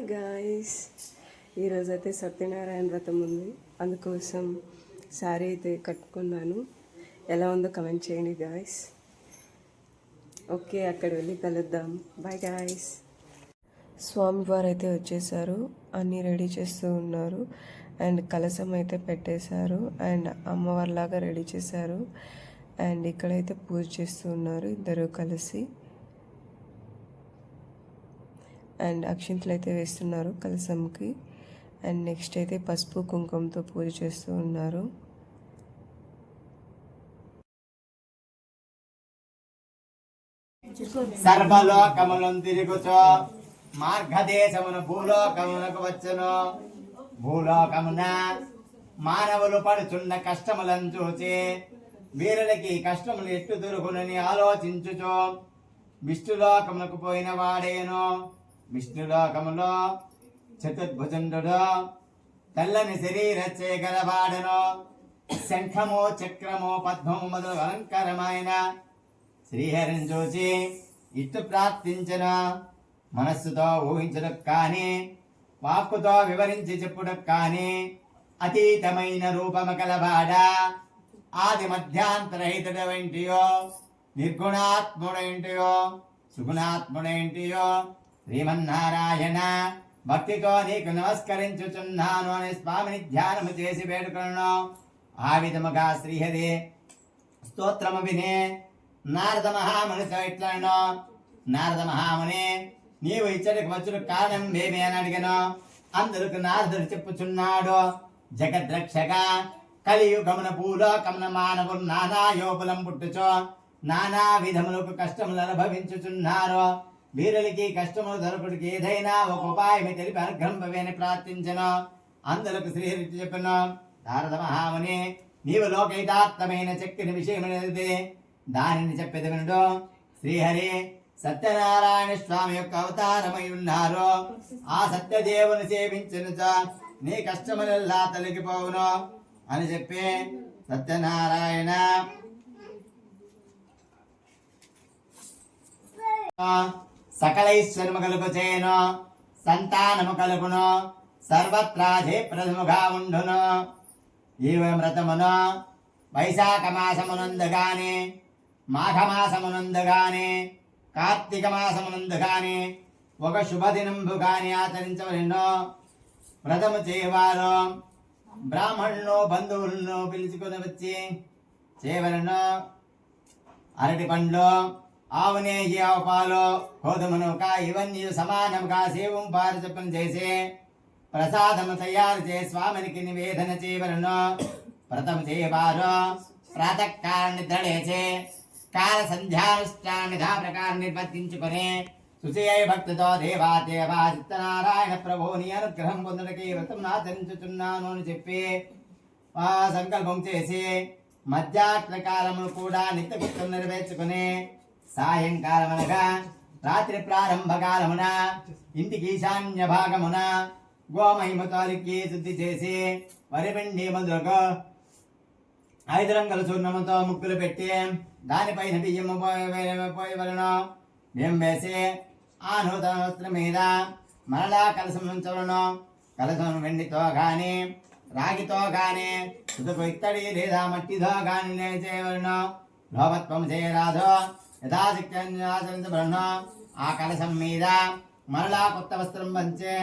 Hi guys, ఈరోజైతే సత్యనారాయణ వ్రతం ఉంది. అందుకోసం శారీ అయితే కట్టుకున్నాను. ఎలా ఉందో కమెంట్ చేయండి గాయస్. ఓకే, అక్కడ వెళ్ళి కలుద్దాం. Bye guys. స్వామివారు అయితే వచ్చేసారు, అన్నీ రెడీ చేస్తూ ఉన్నారు. అండ్ కలశం అయితే పెట్టేశారు అండ్ అమ్మవారిలాగా రెడీ చేశారు. అండ్ ఇక్కడైతే పూజ చేస్తూ ఉన్నారు ఇద్దరు కలిసి. అండ్ అక్షింతలు అయితే వేస్తున్నారు కలశంకి. అండ్ నెక్స్ట్ అయితే పసుపు కుంకుమతో పూజ చేస్తూ ఉన్నారు. సర్వలోకములను తిరుగుచో మార్గదేశమున భూలోకమునకు వచ్చును. భూలోకమున మానవులు పడుచున్న కష్టములను చూచి వీరులకి కష్టములు ఎట్టు దొరుకునని ఆలోచించుచో విష్ణులోకమునకు పోయిన వాడేను. విష్ణులోకములో చతుర్భుజుండు తెల్లని శరీరచ్చే గలవాడను. శంఖము చక్రము పద్మము మొదలు అలంకారమైన శ్రీహరిని చూచి ఇట్టు ప్రార్థించిన. మనస్సుతో ఊహించడం కానీ వాక్కుతో వివరించి చెప్పుడం కానీ అతీతమైన రూపము కలవాడ. ఆది మధ్యాంతరహితుడేంటియో నిర్గుణాత్ముడేంటియో సుగుణాత్ముడేంటియో శ్రీమన్నారాయణ భక్తితో నీకు నమస్కరించుచున్నాను అని స్వామిని ధ్యానము చేసి వేడుకొను. ఆ విధముగా శ్రీహరి స్తోత్రము విని నారద మహామునితో ఇట్లను. నారద మహాముని, నీవు ఇచ్చటికి వచ్చుడు కారణం ఏమి అని అడిగను. అందరికి నారదుడు చెప్పుచున్నాడు. జగద్రక్షగా కలియుగమున భూలోకమున మానవులు నానా యోగులం పుట్టుచో నానా విధములకు కష్టములు అనుభవించుచున్నారు. వీరులకి కష్టములు దొరకుడికి ఏదైనా ఒక ఉపాయమే తెలిపి అనుగ్రహింపవేని ప్రార్థించను. అందులకు శ్రీహరి చెప్పను. నారద మహాముని, నీవు లోకైతాత్మైన చక్కిన విషయమైనది దానిని చెప్పేది వినుడు. శ్రీహరి సత్యనారాయణ స్వామి యొక్క అవతారమై ఉన్నారు. ఆ సత్యదేవుని సేవించనుచ నీ కష్టములెల్లా తొలగిపోవును అని చెప్పి సత్యనారాయణ సకలైశ్వర్యము కలుగు చేయను, సంతానము కలుగును, సర్వత్రా జయప్రదముగా ఉండును. ఈ వ్రతమును వైశాఖ మాసమునందు గాని మాఘమాసమునందు గాని కార్తీక మాసమునందు గాని ఒక శుభదినంబు గాని ఆచరించవలెను. వ్రతము చేయవారు బ్రాహ్మణులను బంధువులను పిలుచుకొని వచ్చి చేయవలను. అరటి పండ్లు, ఆవు నెయ్యి, ఆవు పాలు, గోధుమ నూక ఇవన్నీ సమానముగా సేవింపారు చొప్పున చేసి ప్రసాదము తయారు చేసి స్వామినికి నివేదన చేయవలను. వ్రతము చేయవారు ప్రాతకాల నిద్రలేచి కాల సంధ్యానుష్ఠాన్ని ప్రకారం నిర్వర్తించుకొని సుశయ భక్తితో దేవా సత్యనారాయణ ప్రభుని అనుగ్రహం పొందుటకి వ్రతం ఆచరించుచున్నాను అని చెప్పి సంకల్పం చేసి మధ్యాహ్నకాలము కూడా నిత్యకృత్యం నెరవేర్చుకుని సాయంకాలం అనగా రాత్రి ప్రారంభ కాలమున ఇంటికి ఈశాన్య భాగమున గోమహిమతాలికి శుద్ధి చేసి వరిపిండి మొదలుకు 5 రంగుల చూర్ణముతో ముక్కులు పెట్టి దానిపైన బియ్యము పోయవలను. బియ్యం వేసి ఆ నూతన వస్త్రం మీద మరలా కలసం ఉంచవలను. కలసం వెండితో గాని రాగితో గాని సుతుకు ఇత్తడి లేదా మట్టితో గాని చేయవలను. లోపత్వం చేయరాదు. యథాశక్తి ఆచరించబడను. ఆ కలశం మీద మరలా కొత్త వస్త్రం పంచే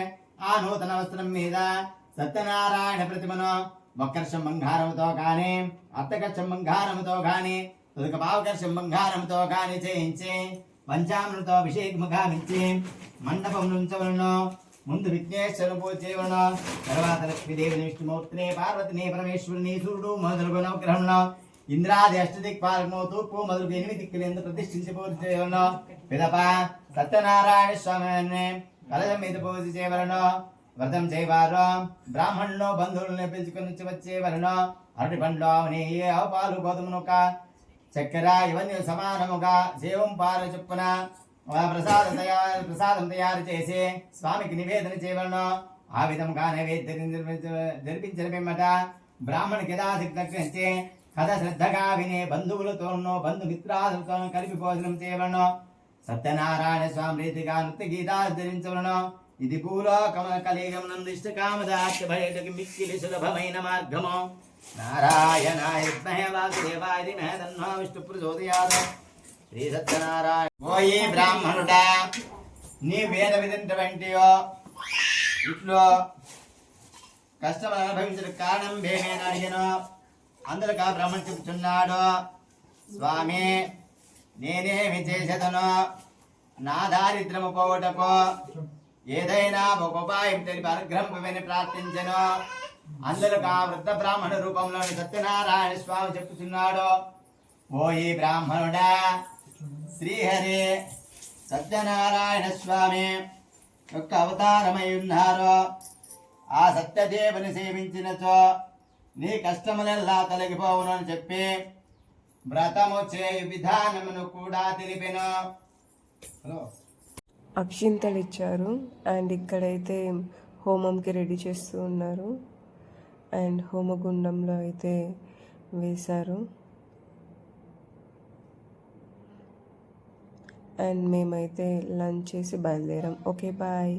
ఆ నూతన వస్త్రం మీద సత్యనారాయణ ప్రతిమను ఒక్కర్షం బంగారముతో కానీ అర్ధకర్షం బంగారముతో కానీ తొలక పావకర్షం బంగారముతో కానీ చేయించి పంచామృతో అభిషేకము గావించి మండపం నుంచవలను. ముందు విఘ్నేశ్వరు పూజ చేయవలను. తర్వాత లక్ష్మీదేవిని, విష్ణుమూర్తిని, పార్వతిని, పరమేశ్వరుని, సూర్యుడు మొదలుగు నవగ్రహంలో ఇంద్రాది అష్టదిక్పాలము తూర్పు మొదలుగు 8 దిక్కులందు ప్రతిష్ఠించి పూజ చేయవలను. పిదప సత్యనారాయణ స్వామిని కలశం మీద పూజ చేయవలను. వ్రతం చేయవారు బ్రాహ్మణులు బంధువులను పిలుచుకొని వచ్చేవలను. అరటి పండ్లు, నెయ్యి, ఆవు పాలు, గోధుమ నూక, చక్కెర ఇవన్నీ సమానముగా సేవంపాలు చొప్పున ప్రసాదం తయారు చేసి స్వామికి నివేదన చేయవలను. ఆ విధంగా నైవేద్యం జరిపించిన పిమ్మట బ్రాహ్మణునికి యథాశక్తి కథ శ్రద్ధగా వినే బంధువులతోనూ బంధుమిత్రాదులతోనూ కలిపి భోజనం చేయవలను. సత్యనారాయణ స్వామి రీతిగా నృత్య గీతాలు ధరించవలను. ఇది భూలోకమున కలిగమునందిష్టకామదాత్య భయటకి మిక్కిలి సులభమైన మార్గము నారాయణాయ విద్మహే వాసుదేవాయ ధీమహి తన్నో విష్ణు ప్రచోదయాత్ శ్రీ సత్యనారాయణ. ఓయి బ్రాహ్మణుడా, నీ వేద విధించవంటియో ఇట్లో కష్టం అనుభవించిన కారణం భేమేన అడిగను. అందులో బ్రహ్మణ్ చెప్తున్నాడు, స్వామి నేనేమి చేసేదను, నా దారిద్రము పోవటకు ఏదైనా ఒక ఉపాయం తెలిపి అనుగ్రహంపని ప్రార్థించను. అందులో వృద్ధ బ్రాహ్మణ రూపంలోని సత్యనారాయణ స్వామి చెప్పుచున్నాడు, ఓ ఈ బ్రాహ్మణుడా, శ్రీహరి సత్యనారాయణ స్వామి యొక్క అవతారమై ఉన్నారు. ఆ సత్యదేవుని సేవించినచో నీ కష్టములెల్లా తొలగిపోవును అని చెప్పి వ్రతము చేయు విధానమును కూడా తెలిపెను. అక్షింతలు ఇచ్చారు అండ్ ఇక్కడైతే హోమంకి రెడీ చేస్తూ ఉన్నారు అండ్ హోమగుండంలో అయితే వేశారు అండ్ మేమైతే లంచ్ చేసి బయలుదేరాం. Okay bye.